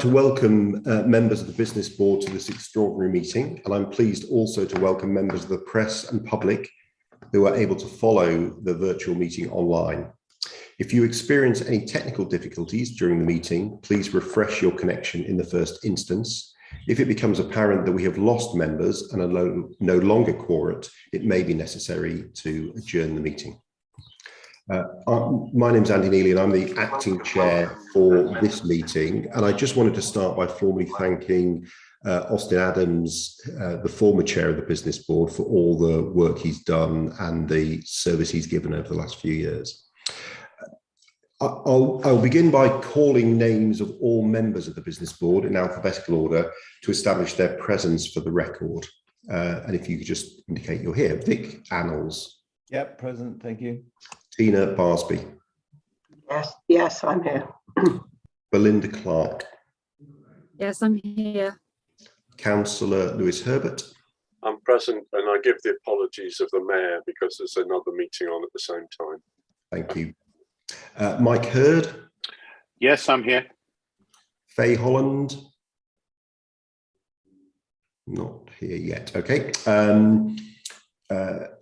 To welcome members of the Business Board to this extraordinary meeting, and I'm pleased also to welcome members of the press and public who are able to follow the virtual meeting online. If you experience any technical difficulties during the meeting, please refresh your connection in the first instance. If it becomes apparent that we have lost members and are no longer quorate, it may be necessary to adjourn the meeting. My name is Andy Neely and I'm the acting chair for this meeting, and I just wanted to start by formally thanking Austin Adams, the former chair of the Business Board, for all the work he's done and the service he's given over the last few years. I'll begin by calling names of all members of the Business Board in alphabetical order to establish their presence for the record. And if you could just indicate you're here. Vic Annals. Yep, present, thank you. Tina Barsby. Yes, I'm here. Belinda Clark. Yes, I'm here. Councillor Lewis Herbert. I'm present, and I give the apologies of the Mayor because there's another meeting on at the same time. Thank you. Mike Hurd. Yes, I'm here. Faye Holland. Not here yet. Okay.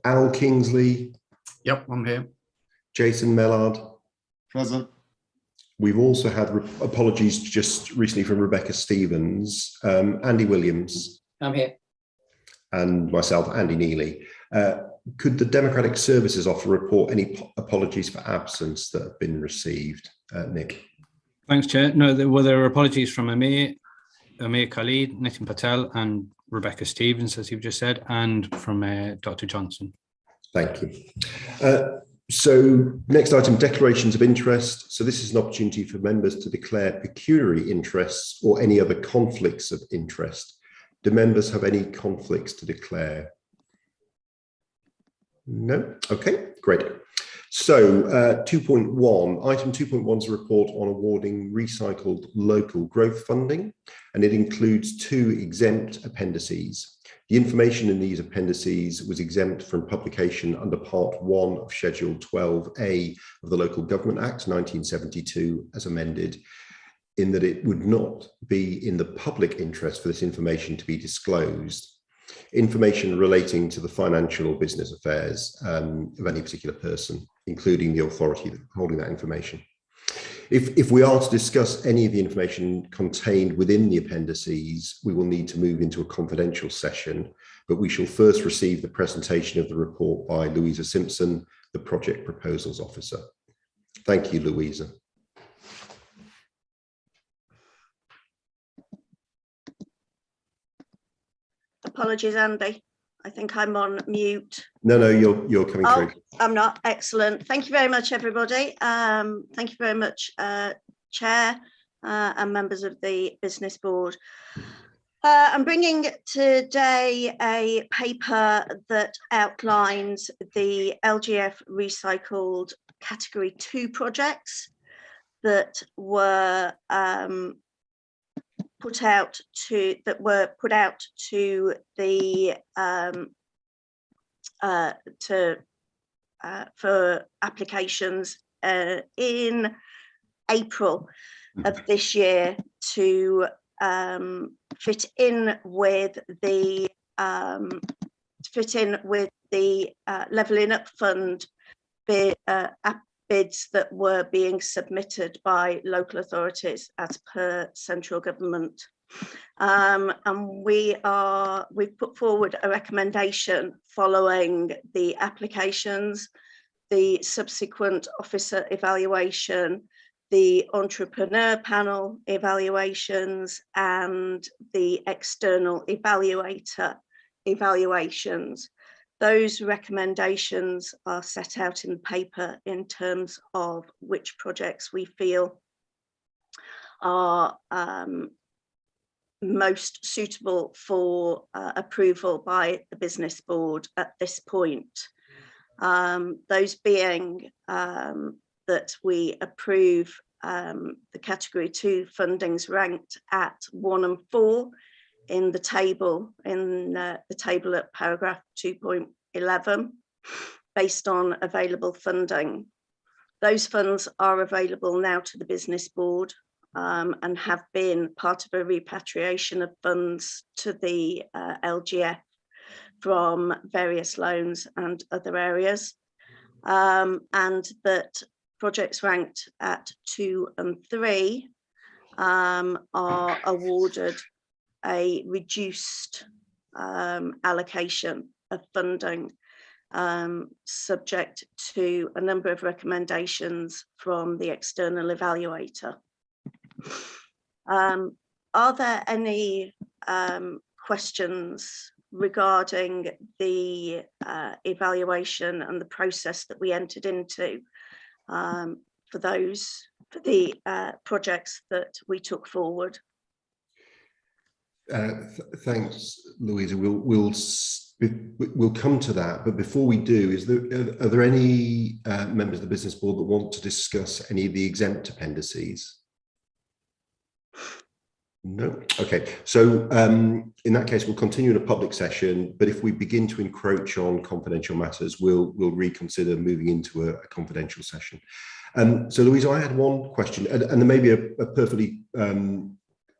Al Kingsley. Yep, I'm here. Jason Mellard. Present. We've also had apologies just recently from Rebecca Stevens, Andy Williams. I'm here. And myself, Andy Neely. Could the Democratic Services Officer report any apologies for absence that have been received? Nick. Thanks, Chair. No, there were apologies from Amir Khalid, Nitin Patel and Rebecca Stevens, as you've just said, and from Dr. Johnson. Thank you. So next item, declarations of interest. So this is an opportunity for members to declare pecuniary interests or any other conflicts of interest. Do members have any conflicts to declare? No? Okay, great. So 2.1, item 2.1 is a report on awarding recycled local growth funding, and it includes two exempt appendices. The information in these appendices was exempt from publication under Part 1 of Schedule 12A of the Local Government Act 1972 as amended, in that it would not be in the public interest for this information to be disclosed. Information relating to the financial or business affairs of any particular person, including the authority holding that information. If we are to discuss any of the information contained within the appendices, we will need to move into a confidential session, but we shall first receive the presentation of the report by Louisa Simpson, the Project Proposals Officer. Thank you, Louisa. Apologies, Andy. I think I'm on mute. No, you're coming through. I'm not. Excellent. Thank you very much, everybody. Thank you very much, Chair and members of the Business Board. I'm bringing today a paper that outlines the LGF recycled Category 2 projects that were put out to the for applications in April of this year to fit in with the Levelling Up Fund bids that were being submitted by local authorities as per central government. And we've put forward a recommendation following the applications, the subsequent officer evaluation, the entrepreneur panel evaluations, and the external evaluator evaluations. Those recommendations are set out in the paper in terms of which projects we feel are most suitable for approval by the Business Board at this point. Those being that we approve the Category 2 fundings ranked at 1 and 4 in the table at paragraph 2.11 based on available funding. Those funds are available now to the Business Board. and have been part of a repatriation of funds to the LGF from various loans and other areas, and that projects ranked at 2 and 3 are awarded a reduced allocation of funding, subject to a number of recommendations from the external evaluator. Are there any questions regarding the evaluation and the process that we entered into for the projects that we took forward? Thanks, Louisa. We'll come to that, but before we do, are there any members of the business board that want to discuss any of the exempt appendices? No. Okay. So in that case, we'll continue in a public session. But if we begin to encroach on confidential matters, we'll reconsider moving into a confidential session. So, Louisa, I had one question, and there may be a perfectly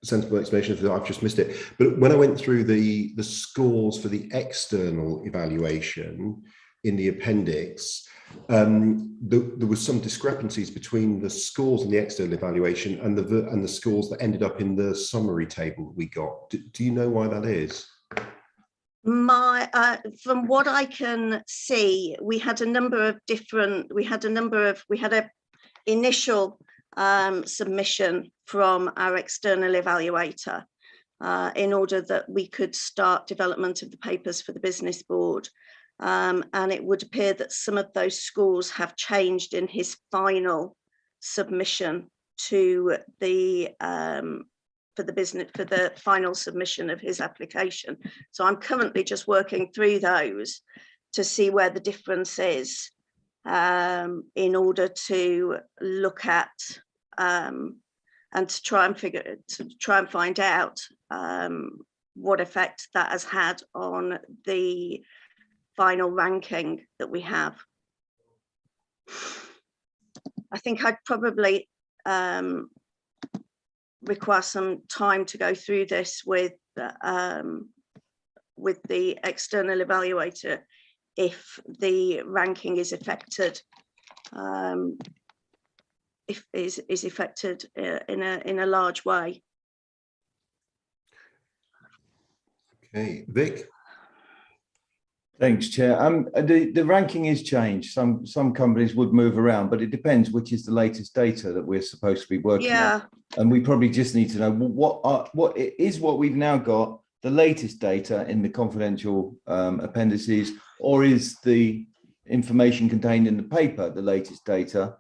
sensible explanation that I've just missed it. But when I went through the scores for the external evaluation in the appendix, there was some discrepancies between the scores in the external evaluation and the scores that ended up in the summary table that we got. Do you know why that is? From what I can see, we had a number of different. We had a initial submission from our external evaluator in order that we could start development of the papers for the business board. And it would appear that some of those scores have changed in his final submission to the for the final submission of his application. So I'm currently just working through those to see where the difference is, in order to look at and to try and find out what effect that has had on the final ranking that we have. I think I'd probably require some time to go through this with the external evaluator if the ranking is affected, is affected in a large way. Okay, Vic. Thanks, Chair. The ranking is changed. Some companies would move around, but it depends which is the latest data that we're supposed to be working on. And we probably just need to know what we've now got, the latest data in the confidential appendices, or is the information contained in the paper the latest data?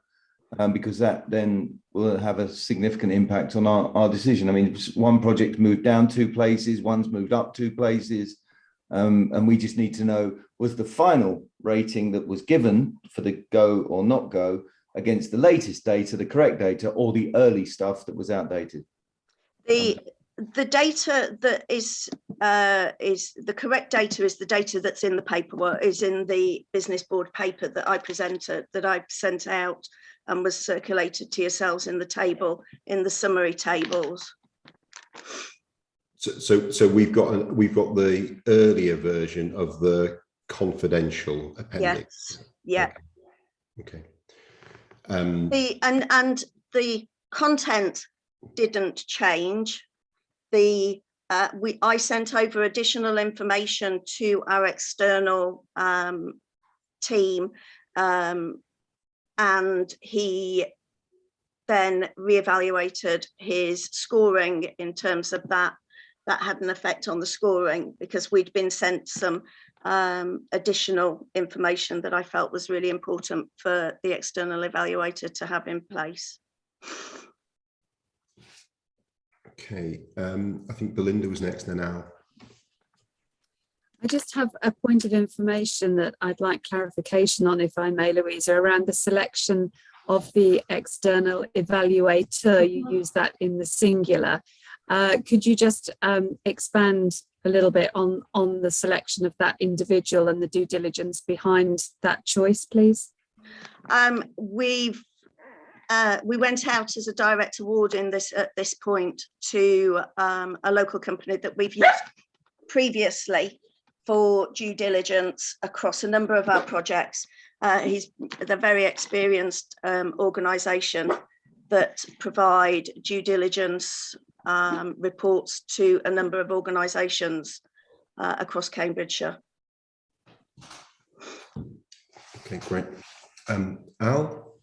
Because that then will have a significant impact on our decision. I mean, one project moved down 2 places, one's moved up 2 places. And we just need to know, was the final rating that was given for the go or not go against the latest data, the correct data, or the early stuff that was outdated? The data that is the correct data is the data that's in the paperwork, is in the business board paper that I presented, that I sent out and was circulated to yourselves in the table, in the summary tables. So we've got the earlier version of the confidential appendix. Yes. Yeah. Okay. And the content didn't change. I sent over additional information to our external team, and he then reevaluated his scoring in terms of that. That had an effect on the scoring because we'd been sent some additional information that I felt was really important for the external evaluator to have in place. Okay, I think Belinda was next now. I just have a point of information that I'd like clarification on, if I may, Louisa, around the selection of the external evaluator. You use that in the singular. Could you just expand a little bit on the selection of that individual and the due diligence behind that choice, please? we went out as a direct award in this at this point to a local company that we've used previously for due diligence across a number of our projects. They're very experienced organisation that provide due diligence reports to a number of organisations across Cambridgeshire. Okay, great. Al?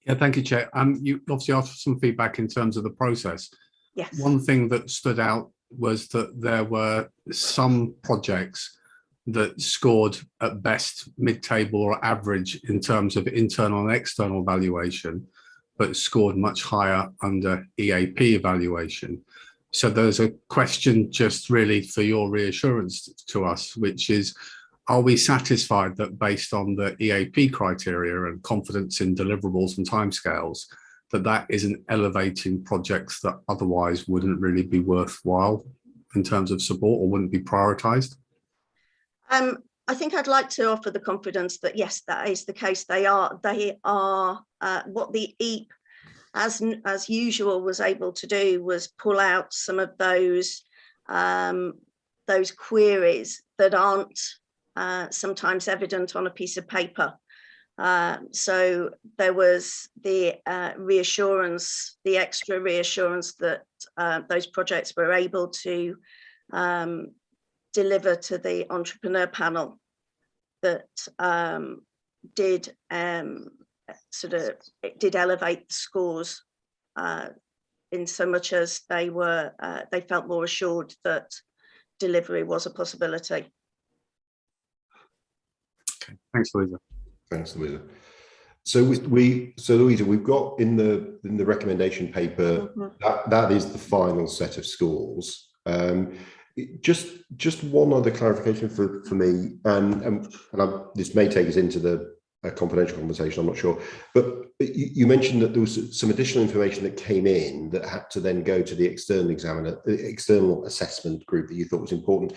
Yeah, thank you, Chair. You obviously asked for some feedback in terms of the process. Yes. One thing that stood out was that there were some projects that scored at best mid-table or average in terms of internal and external valuation, but scored much higher under EAP evaluation. So there's a question just really for your reassurance to us, which is, are we satisfied that based on the EAP criteria and confidence in deliverables and timescales, that isn't elevating projects that otherwise wouldn't really be worthwhile in terms of support or wouldn't be prioritised? I think I'd like to offer the confidence that yes, that is the case. They are what the EAP, as usual, was able to do was pull out some of those queries that aren't sometimes evident on a piece of paper. So there was the reassurance, the extra reassurance that those projects were able to deliver to the entrepreneur panel that did elevate the scores in so much as they felt more assured that delivery was a possibility. Okay, thanks, Louisa. Thanks, Louisa. So Louisa, we've got in the recommendation paper that is the final set of scores. Just one other clarification for me, and this may take us into a confidential conversation, I'm not sure, but you mentioned that there was some additional information that came in that had to then go to the external examiner, the external assessment group that you thought was important.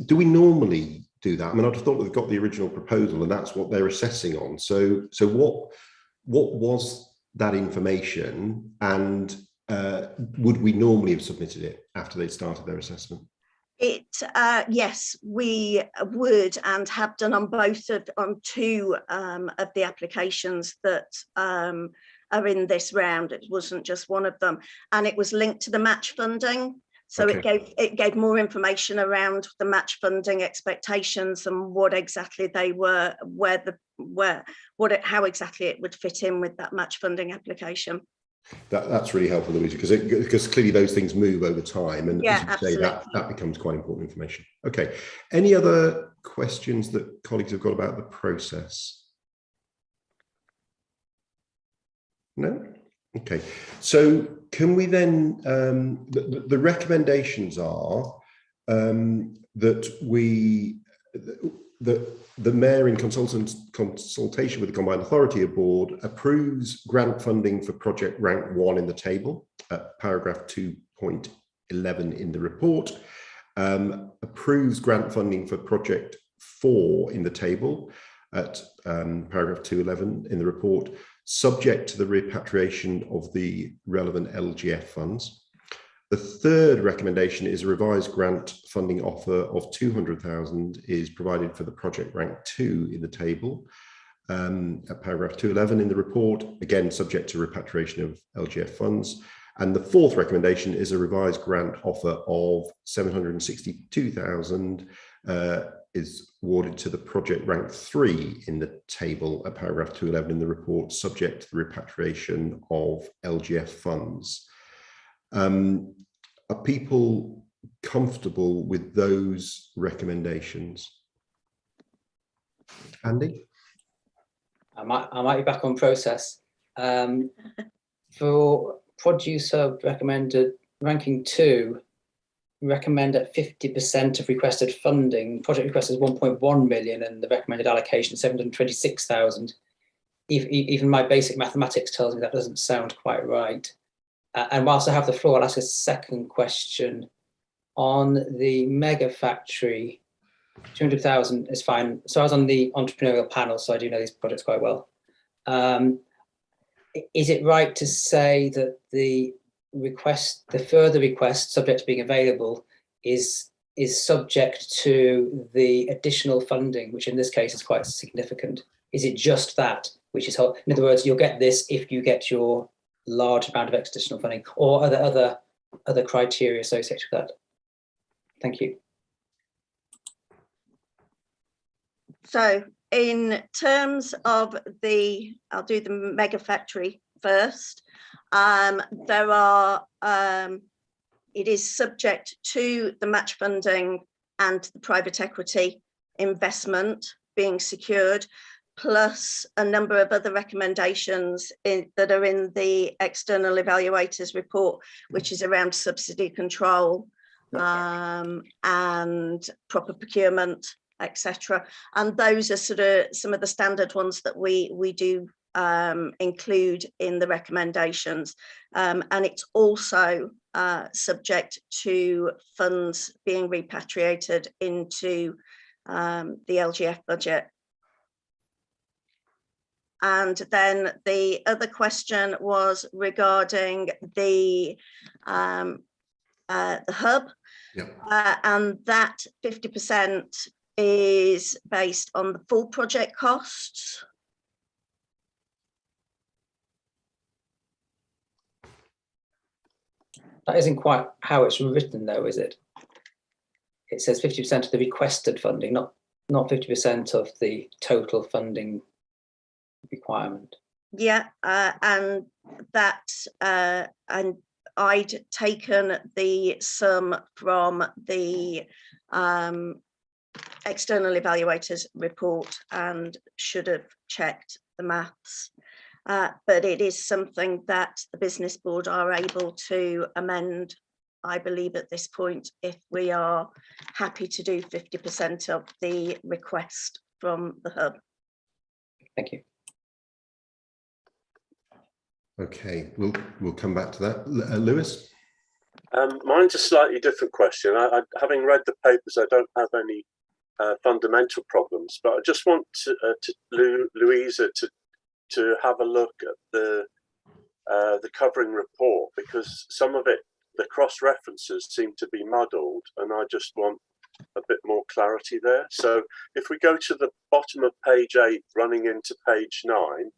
Do we normally do that? I mean, I'd have thought they've got the original proposal and that's what they're assessing on. So what was that information, and would we normally have submitted it after they'd started their assessment? Yes, we would and have done on two of the applications that are in this round. It wasn't just one of them, and it was linked to the match funding. So okay. it gave more information around the match funding expectations and what exactly they were, how exactly it would fit in with that match funding application. That's really helpful, Louisa, because clearly those things move over time, and yeah, as you say, that becomes quite important information. Okay, any other questions that colleagues have got about the process? No? Okay, so can we then, the recommendations are that the Mayor, in consultation with the Combined Authority Board, approves grant funding for project rank 1 in the table at paragraph 2.11 in the report, approves grant funding for project 4 in the table at paragraph 211 in the report, subject to the repatriation of the relevant LGF funds. The third recommendation is a revised grant funding offer of 200,000 is provided for the project rank 2 in the table at paragraph 211 in the report, again subject to repatriation of LGF funds. And the fourth recommendation is a revised grant offer of 762,000 is awarded to the project rank 3 in the table at paragraph 211 in the report, subject to the repatriation of LGF funds. Are people comfortable with those recommendations? Andy? I might be back on process. For producer recommended ranking 2, recommend at 50% of requested funding. Project request is 1.1 million and the recommended allocation 726,000. Even my basic mathematics tells me that doesn't sound quite right. And whilst I have the floor, I'll ask a second question. On the mega factory, 200,000 is fine. So I was on the entrepreneurial panel, so I do know these projects quite well. is it right to say that the further request, subject to being available, is subject to the additional funding, which in this case is quite significant? Is it just that, which is, in other words, you'll get this if you get your large amount of additional funding, or are there other criteria associated with that? Thank you. So in terms of I'll do the mega factory first. There are, it is subject to the match funding and the private equity investment being secured, plus a number of other recommendations that are in the external evaluators report, which is around subsidy control and proper procurement, etc. And those are sort of some of the standard ones that we do include in the recommendations. And it's also subject to funds being repatriated into the LGF budget. And then the other question was regarding the hub, and that 50% is based on the full project costs. That isn't quite how it's written, though, is it? It says 50% of the requested funding, not 50% of the total funding requirement. Yeah, and that, and I'd taken the sum from the external evaluators report and should have checked the maths. But it is something that the business board are able to amend, I believe, at this point, if we are happy to do 50% of the request from the hub. Thank you. Okay, we'll come back to that. Lewis? Mine's a slightly different question. Having read the papers, I don't have any fundamental problems, but I just want Louisa to have a look at the covering report, because some of it, the cross references seem to be muddled, and I just want a bit more clarity there. So if we go to the bottom of page 8 running into page 9,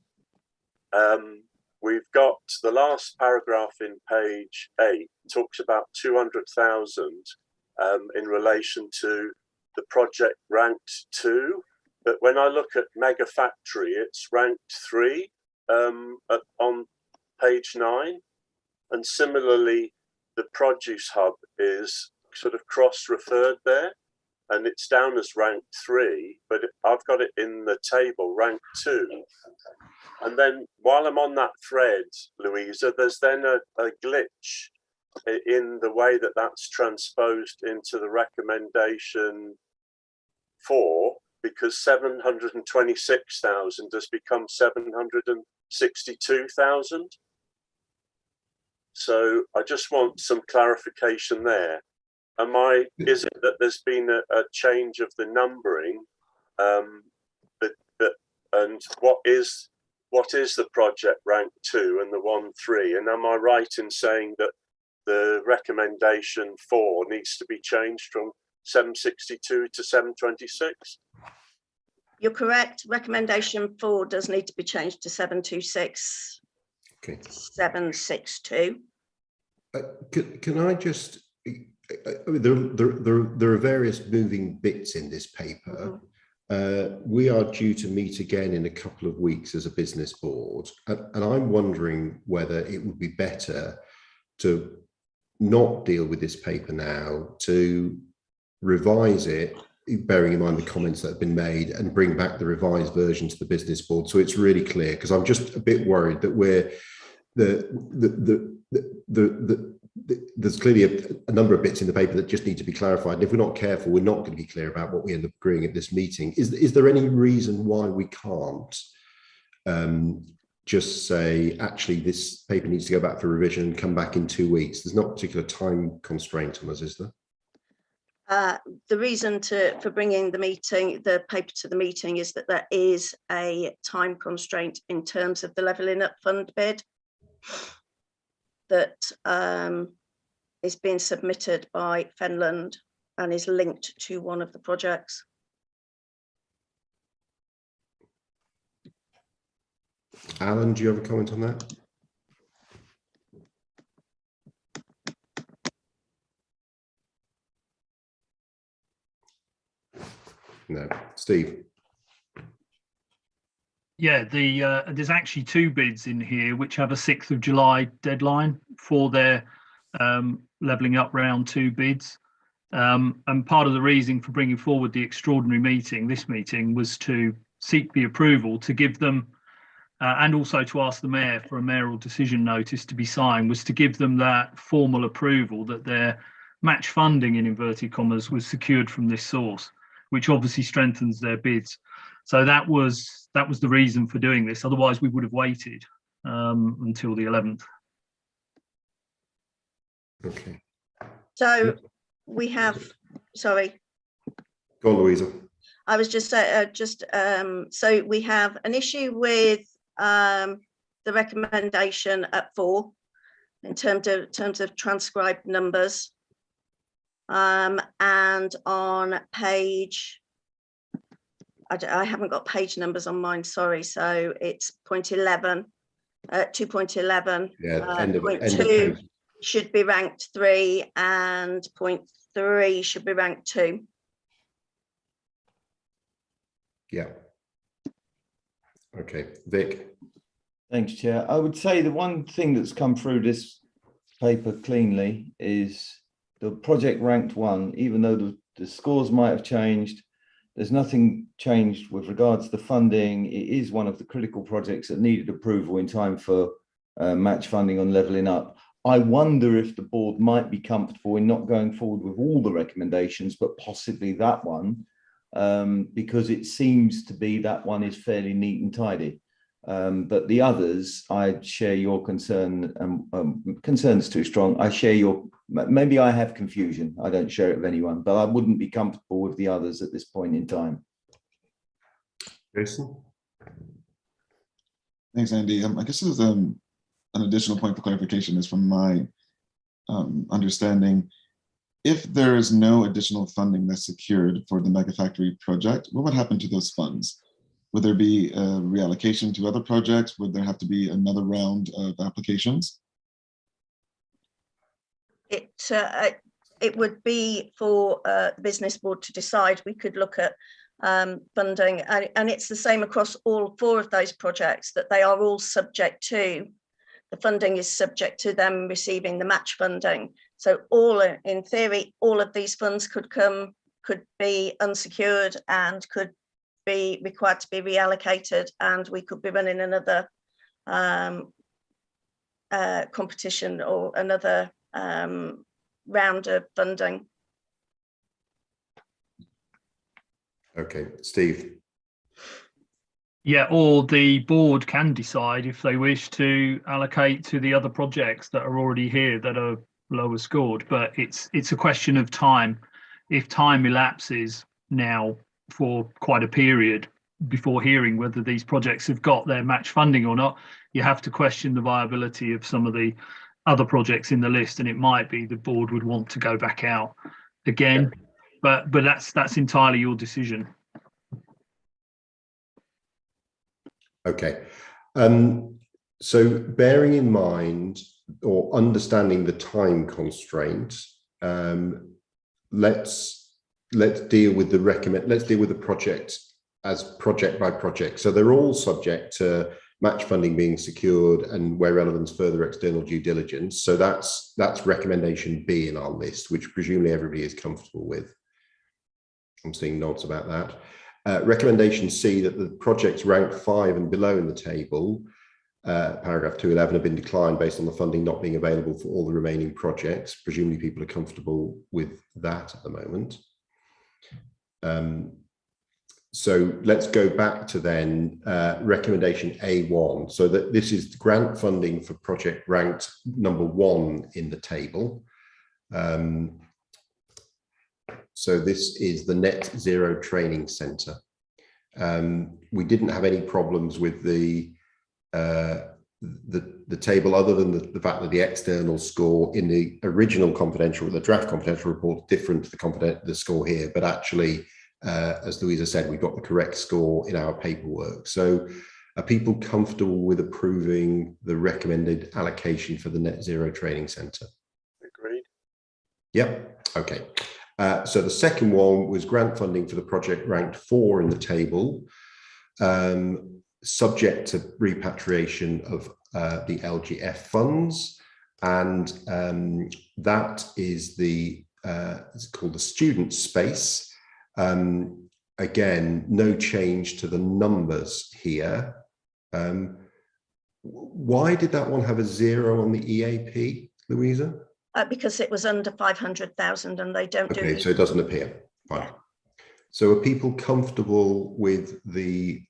we've got the last paragraph in page 8 talks about 200,000 in relation to the project ranked 2. But when I look at Mega Factory, it's ranked 3 on page 9. And similarly, the Produce Hub is sort of cross-referred there, and it's down as ranked 3, but I've got it in the table ranked 2. And then while I'm on that thread, Louisa, there's then a glitch in the way that that's transposed into the recommendation 4, because 726,000 has become 762,000. So I just want some clarification there. Is it that there's been a change of the numbering? And what is the project rank 2 and the 1-3? And am I right in saying that the recommendation 4 needs to be changed from 762 to 726? You're correct. Recommendation 4 does need to be changed to 726. Okay. 762. Can I just? There are various moving bits in this paper. We are due to meet again in a couple of weeks as a business board, and I'm wondering whether it would be better to not deal with this paper now, to revise it, bearing in mind the comments that have been made, and bring back the revised version to the business board so it's really clear, because I'm just a bit worried that there's clearly a number of bits in the paper that just need to be clarified, and if we're not careful, we're not going to be clear about what we end up agreeing at this meeting. Is there any reason why we can't just say, actually, this paper needs to go back for revision and come back in 2 weeks? There's not a particular time constraint on us, is there? The reason for bringing the paper to the meeting is that there is a time constraint in terms of the Levelling Up Fund bid that is being submitted by Fenland and is linked to one of the projects. Alan, do you have a comment on that? No. Steve? Yeah, there's actually 2 bids in here which have a 6th of July deadline for their levelling up round 2 bids. And part of the reason for bringing forward the extraordinary meeting, this meeting, was to seek the approval to give them, and also to ask the Mayor for a mayoral decision notice to be signed, was to give them that formal approval that their match funding, in inverted commas, was secured from this source, which obviously strengthens their bids. So that was the reason for doing this. Otherwise, we would have waited until the 11th. Okay. So we have, sorry. Go on, Louisa. I was just so we have an issue with the recommendation at 4 in terms of transcribed numbers. And on page, I haven't got page numbers on mine, sorry. So it's point 11, 2.11. Yeah, end of point end 2 of should be ranked 3 and point 3 should be ranked 2. Yeah. Okay, Vic. Thanks, Chair. I would say the one thing that's come through this paper cleanly is the project ranked 1, even though the scores might have changed, there's nothing changed with regards to the funding. It is one of the critical projects that needed approval in time for match funding on Levelling Up. I wonder if the board might be comfortable in not going forward with all the recommendations, but possibly that one, because it seems to be that one is fairly neat and tidy. But the others, I share your concern. Concern's too strong. I share your, maybe I have confusion. I don't share it with anyone, but I wouldn't be comfortable with the others at this point in time. Jason? Thanks, Andy. I guess there's an additional point for clarification is from my understanding. If there is no additional funding that's secured for the Mega Factory project, what would happen to those funds? Would there be a reallocation to other projects? Would there have to be another round of applications? It would be for the business board to decide. We could look at funding, and it's the same across all 4 of those projects, that they are all subject to, the funding is subject to them receiving the match funding. So all, in theory, all of these funds could be unsecured and could be required to be reallocated, and we could be running another competition or another round of funding. Okay, Steve. Yeah, or the board can decide if they wish to allocate to the other projects that are already here that are lower scored, but it's a question of time. If time elapses now for quite a period before hearing whether these projects have got their match funding or not, you have to question the viability of some of the other projects in the list, and it might be the board would want to go back out again, but that's entirely your decision. Okay, so bearing in mind or understanding the time constraint, let's deal with the project as project by project. So they're all subject to match funding being secured and, where relevant, further external due diligence. So that's recommendation B in our list, which presumably everybody is comfortable with. I'm seeing nods about that. Recommendation C, that the projects ranked 5 and below in the table, paragraph 211, have been declined based on the funding not being available for all the remaining projects. Presumably people are comfortable with that at the moment. So let's go back to then recommendation A1. So that this is grant funding for project ranked number 1 in the table. So this is the Net Zero Training Centre. We didn't have any problems with the table, other than the fact that the external score in the original confidential, the draft confidential report, different to the score here, but actually, as Louisa said, we got the correct score in our paperwork. So are people comfortable with approving the recommended allocation for the Net Zero Training Centre? Agreed. Yep. Okay. So the second one was grant funding for the project ranked 4 in the table, subject to repatriation of the LGF funds, and that is it's called the student space. Again, no change to the numbers here. Why did that one have a 0 on the EAP, Louisa? Because it was under 500,000 and they don't do. Okay, so it doesn't appear. Fine. So are people comfortable with the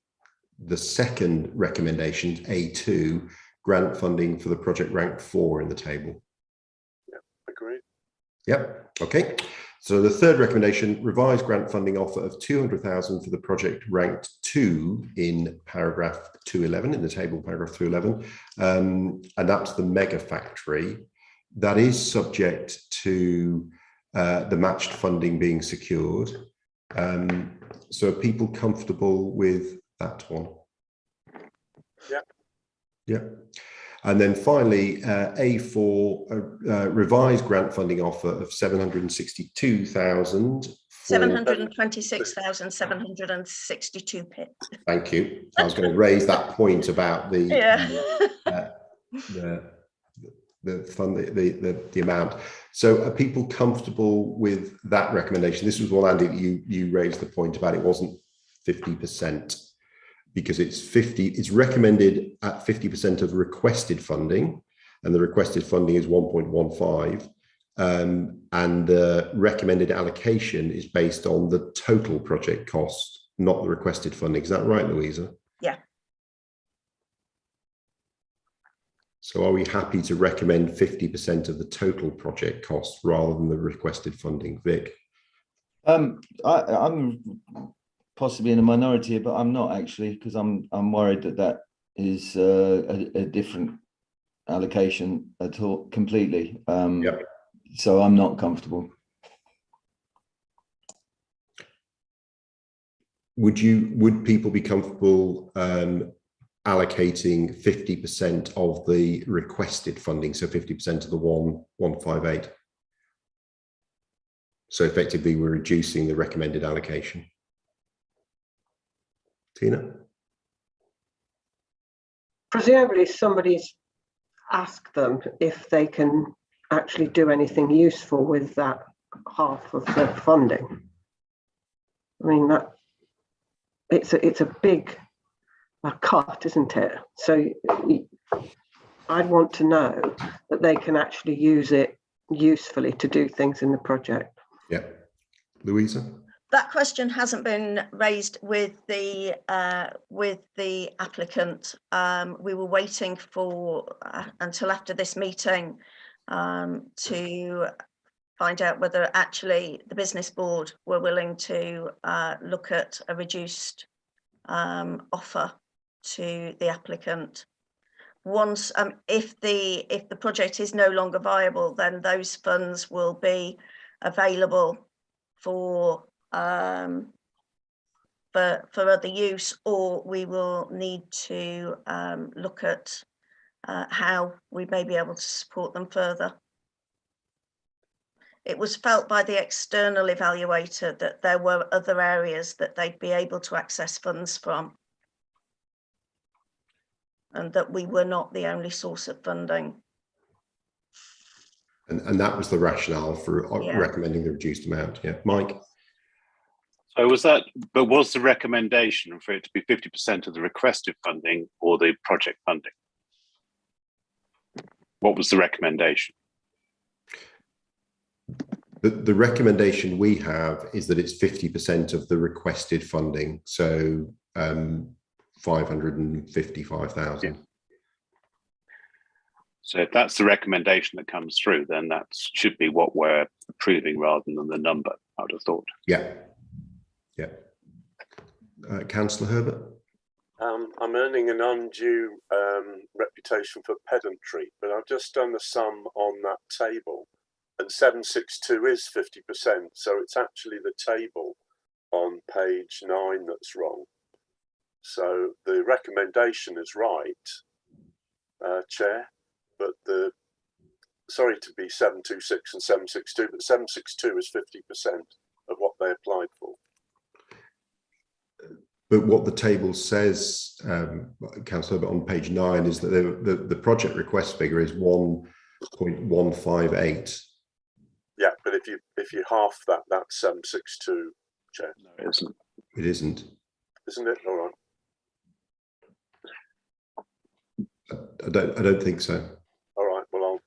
second recommendation, A2, grant funding for the project ranked 4 in the table? Yeah, agreed. Yep. Okay. So the third recommendation, revised grant funding offer of 200,000 for the project ranked 2 in paragraph 211 in the table, paragraph 211, and that's the mega factory. That is subject to the matched funding being secured. So are people comfortable with that one? Yeah. Yeah. And then finally, A4, revised grant funding offer of 762,000. 726,762 pip. Thank you. I was going to raise that point about the fund, the amount. So are people comfortable with that recommendation? This was one, Andy, that you raised the point about it wasn't 50%. Because it's recommended at 50% of requested funding, and the requested funding is 1.15, and the recommended allocation is based on the total project cost, not the requested funding. Is that right, Louisa? Yeah. So are we happy to recommend 50% of the total project cost rather than the requested funding, Vic? I'm possibly in a minority, but I'm not actually, because I'm worried that is a different allocation at all completely. Yep. So I'm not comfortable. Would people be comfortable allocating 50% of the requested funding, so 50% of the 158? So effectively, we're reducing the recommended allocation. Tina? Presumably somebody's asked them if they can actually do anything useful with that half of the funding. I mean, that it's a big cut, isn't it? So I'd want to know that they can actually use it usefully to do things in the project. Yeah. Louisa? That question hasn't been raised with the applicant. We were waiting for until after this meeting to find out whether actually the business board were willing to look at a reduced offer to the applicant. Once, if the project is no longer viable, then those funds will be available for other use, or we will need to look at how we may be able to support them further. It was felt by the external evaluator that there were other areas that they'd be able to access funds from, and that we were not the only source of funding. And that was the rationale for recommending the reduced amount. Yeah, Mike? So was the recommendation for it to be 50% of the requested funding or the project funding? What was the recommendation? The recommendation we have is that it's 50% of the requested funding. So 555,000. So if that's the recommendation that comes through, then that should be what we're approving rather than the number, I would have thought. Yeah. Yeah. Councillor Herbert? I'm earning an undue reputation for pedantry, but I've just done the sum on that table, and 762 is 50%, so it's actually the table on page 9 that's wrong. So the recommendation is right, Chair, but sorry to be 726 and 762, but 762 is 50% of what they applied for. But what the table says, Councillor, on page 9 is that the project request figure is 1.158. Yeah, but if you half that, that's 762, Chair. No, it isn't. It isn't. Isn't it? All right. I don't think so. All right. Well,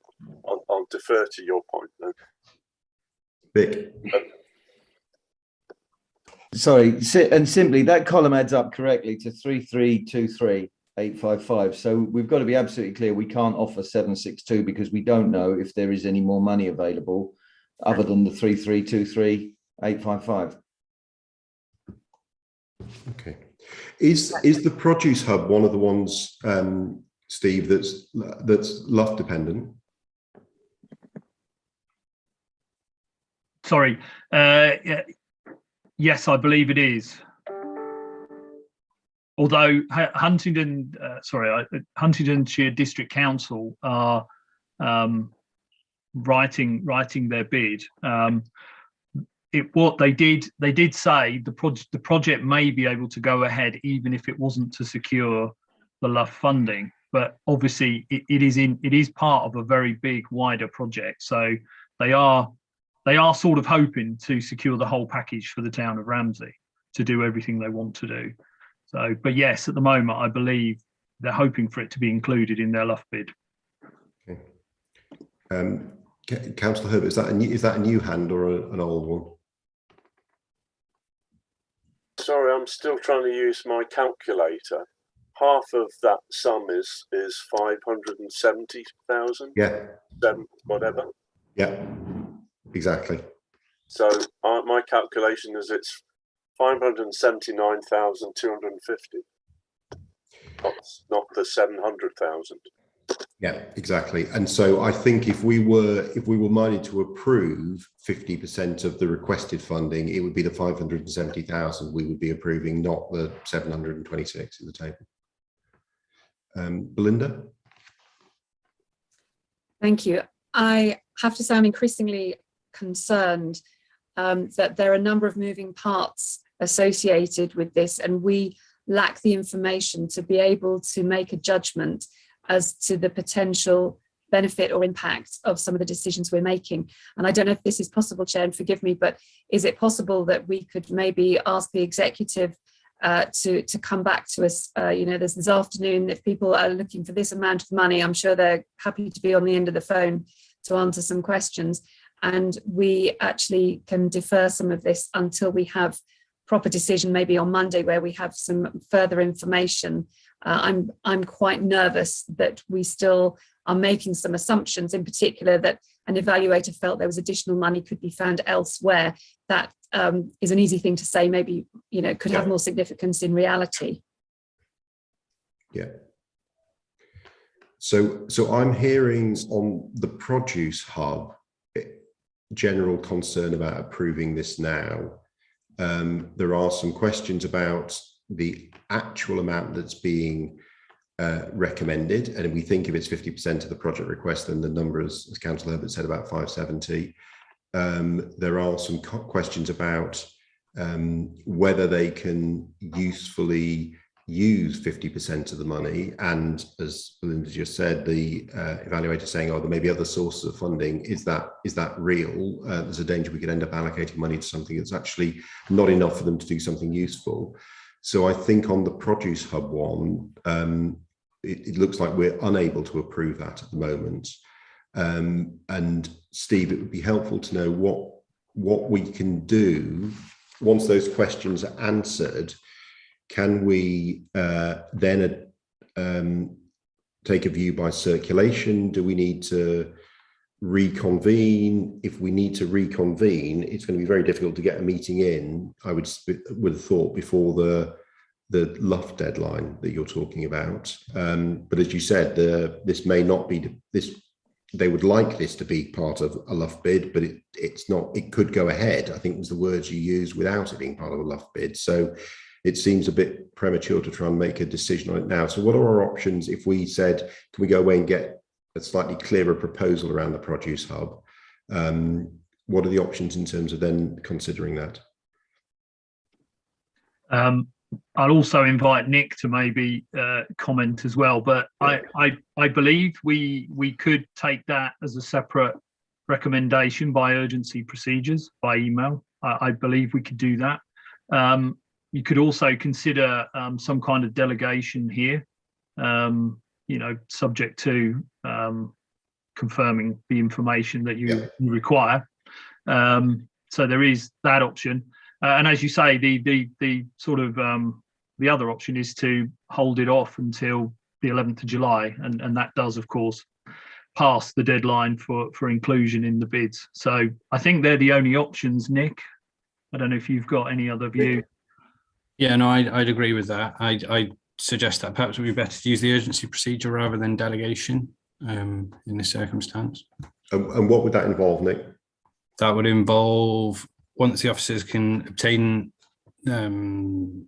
I'll defer to your point then. Vic. Sorry, and simply that column adds up correctly to 3323,855. So we've got to be absolutely clear. We can't offer 762 because we don't know if there is any more money available other than the 3323,855. Okay. Is the produce hub one of the ones, Steve, that's LUF dependent? Sorry. Yes, I believe it is. Although Huntingdonshire District Council are writing their bid. What they did say the project may be able to go ahead even if it wasn't to secure the LUF funding. But obviously it is part of a very big wider project. So they are sort of hoping to secure the whole package for the town of Ramsey to do everything they want to do. So, but yes, at the moment, I believe they're hoping for it to be included in their LUF bid. Okay. Councillor Herbert, is that a new hand or an old one? Sorry, I'm still trying to use my calculator. Half of that sum is 570,000. Yeah. Whatever. Yeah. Exactly. So my calculation is it's 579,250. Not the 700,000. Yeah, exactly. And so I think if we were minded to approve 50% of the requested funding, it would be the 570,000 we would be approving, not the 726 at the table. Belinda? Thank you. I have to say I'm increasingly concerned that there are a number of moving parts associated with this, and we lack the information to be able to make a judgment as to the potential benefit or impact of some of the decisions we're making. And I don't know if this is possible, Chair, and forgive me, but is it possible that we could maybe ask the executive to come back to us, this afternoon, if people are looking for this amount of money, I'm sure they're happy to be on the end of the phone to answer some questions. And we actually can defer some of this until we have proper decision, maybe on Monday, where we have some further information. I'm quite nervous that we still are making some assumptions, in particular that an evaluator felt there was additional money could be found elsewhere. That is an easy thing to say, maybe, could have more significance in reality. Yeah. So I'm hearing on the produce hub, general concern about approving this now. There are some questions about the actual amount that's being recommended, and we think if it's 50% of the project request, then the number, as Councillor Herbert said, about 570. There are some questions about whether they can usefully use 50% of the money, and as Belinda just said, the evaluator saying, oh, there may be other sources of funding. Is that real? There's a danger we could end up allocating money to something that's actually not enough for them to do something useful. So I think on the produce hub one, it looks like we're unable to approve that at the moment. And Steve, it would be helpful to know what we can do once those questions are answered. Can we then take a view by circulation? Do we need to reconvene? If we need to reconvene, it's going to be very difficult to get a meeting in, I would have thought, before the LUF deadline that you're talking about. But as you said, this may not be this. They would like this to be part of a LUF bid, but it's not. It could go ahead, I think was the words you used, without it being part of a LUF bid. So it seems a bit premature to try and make a decision on it now. So what are our options if we said, can we go away and get a slightly clearer proposal around the produce hub? What are the options in terms of then considering that? I'll also invite Nick to maybe comment as well, but I believe we could take that as a separate recommendation by urgency procedures by email. I believe we could do that. You could also consider some kind of delegation here, subject to confirming the information that you require. So there is that option. And as you say, the sort of the other option is to hold it off until the 11th of July. And that does, of course, pass the deadline for inclusion in the bids. So I think they're the only options, Nick. I don't know if you've got any other view. Yeah, no, I'd agree with that. I'd suggest that perhaps it would be better to use the urgency procedure rather than delegation in this circumstance. And what would that involve, Nick? That would involve, once the officers can obtain the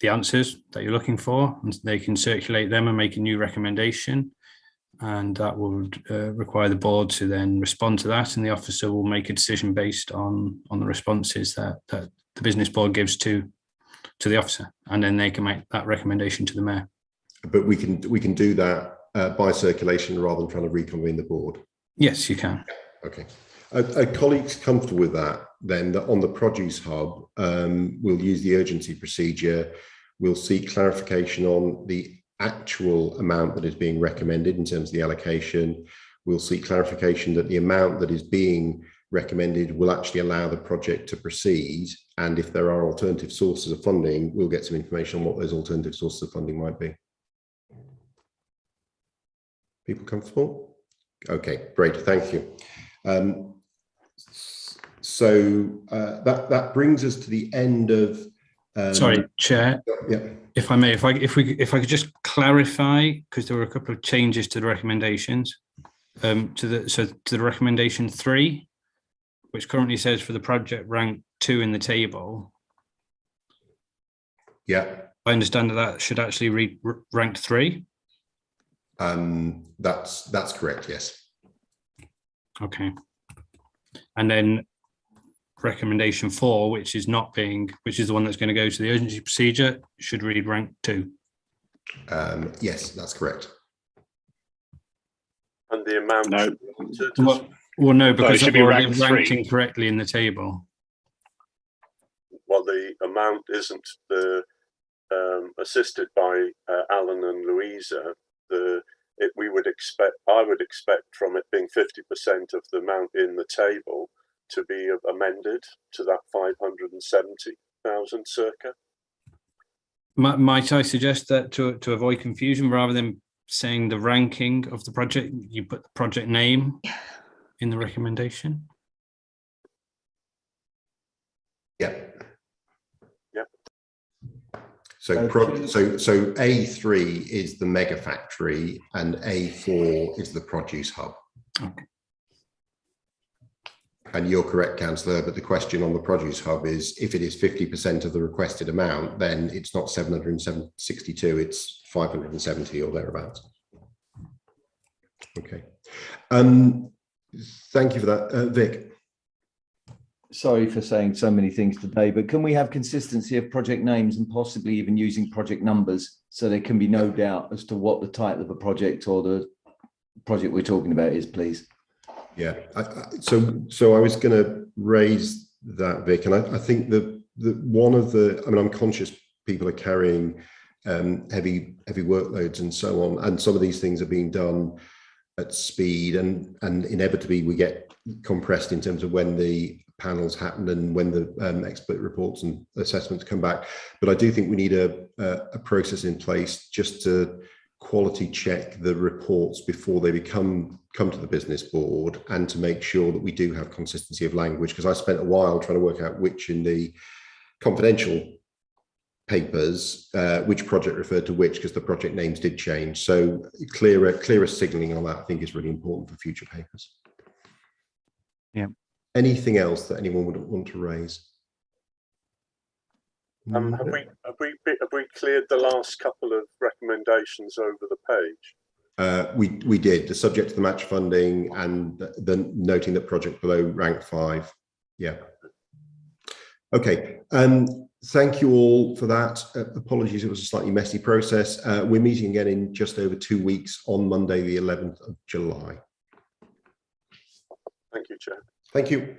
answers that you're looking for, and they can circulate them and make a new recommendation. And that would require the board to then respond to that, and the officer will make a decision based on the responses that the business board gives to the officer, and then they can make that recommendation to the mayor. But we can do that by circulation rather than trying to reconvene the board. Yes, you can. Okay. Are colleagues comfortable with that? Then that on the produce hub, we'll use the urgency procedure. We'll seek clarification on the actual amount that is being recommended in terms of the allocation. We'll seek clarification that the amount that is being recommended will actually allow the project to proceed. And if there are alternative sources of funding, we'll get some information on what those alternative sources of funding might be. People comfortable? Okay, great, thank you. That brings us to the end of. Sorry, Chair. Yeah. If I may, if I could just clarify, because there were a couple of changes to the recommendations. To the recommendation 3, which currently says for the project rank 2 in the table. Yeah. I understand that should actually read ranked 3. That's correct, yes. Okay. And then recommendation 4, which is the one that's going to go to the urgency procedure, should read rank 2. Yes, that's correct. And the amount. No. Well, no, because it should be ranked incorrectly in the table. Well, the amount isn't the assisted by Alan and Louisa. I would expect from it being 50% of the amount in the table to be amended to that 570,000 circa. Might I suggest that to avoid confusion, rather than saying the ranking of the project, you put the project name in the recommendation? Yeah. Yeah. So A3 is the mega factory and A4 is the produce hub. Okay. And you're correct, Councillor, but the question on the produce hub is, if it is 50% of the requested amount, then it's not 762, it's 570 or thereabouts. Okay. Thank you for that. Vic. Sorry for saying so many things today, but can we have consistency of project names and possibly even using project numbers so there can be no doubt as to what the title of a project or the project we're talking about is, please? Yeah, so I was going to raise that, Vic, and I think that I'm conscious people are carrying heavy workloads and so on, and some of these things are being done at speed, and inevitably we get compressed in terms of when the panels happen and when the expert reports and assessments come back. But I do think we need a process in place just to quality check the reports before they come to the business board, and to make sure that we do have consistency of language, because I spent a while trying to work out which in the confidential papers, which project referred to which, because the project names did change. So clearer signalling on that, I think, is really important for future papers. Yeah. Anything else that anyone would want to raise? Have we cleared the last couple of recommendations over the page? We did, the subject to the match funding and the noting that project below rank 5. Yeah. Okay. Thank you all for that. Apologies, it was a slightly messy process. We're meeting again in just over 2 weeks on Monday, the 11th of July. Thank you, Chair. Thank you.